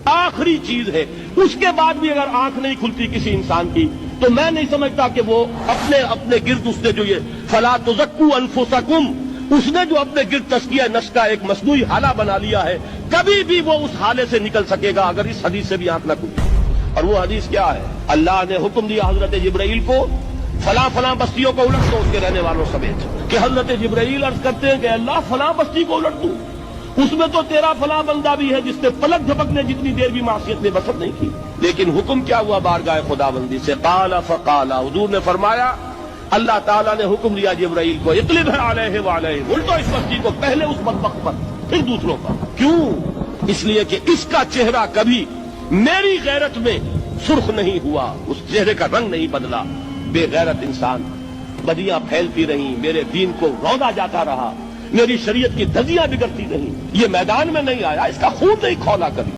आखिरी चीज है। उसके बाद भी अगर आंख नहीं खुलती किसी इंसान की तो मैं नहीं समझता कि वो अपने अपने गिर्द उसने जो ये फला तुज़क्कू अनफुसकुम, उसने जो अपने गिर्द तज़किया नफ्स का एक मसनूई हाला बना लिया है, कभी भी वो उस हाले से निकल सकेगा अगर इस हदीस से भी आंख न खुले। और वो हदीस क्या है? अल्लाह ने हुक्म दिया हजरत जिब्राइल को, फला फला बस्तियों को उलट दो उसके रहने वालों समेत। कि हजरत जिब्राइल अर्ज करते हैं कि अल्लाह फला बस्ती को उलट दूं, उसमें तो तेरा फला बंदा भी है जिसने पलक झपकने जितनी देर भी मासियत में बसत नहीं की। लेकिन हुक्म क्या हुआ बारगाह खुदाबंदी से? काला फकाला, हुजूर ने फरमाया, अल्लाह ताला ने हुक्म दिया जिब्राइल को, इक़लिब अलैहि व अलैहि, उल्टो इस बस्ती को, पहले उस बदबख्त पर फिर दूसरों पर। क्यों? इसलिए कि इसका चेहरा कभी मेरी गैरत में सुर्ख नहीं हुआ, उस चेहरे का रंग नहीं बदला। बेगैरत इंसान, बदियां फैलती रही, मेरे दीन को रौंदा जाता रहा, मेरी शरीयत की धजियां बिगड़ती रही, ये मैदान में नहीं आया, इसका खून नहीं खौला कभी।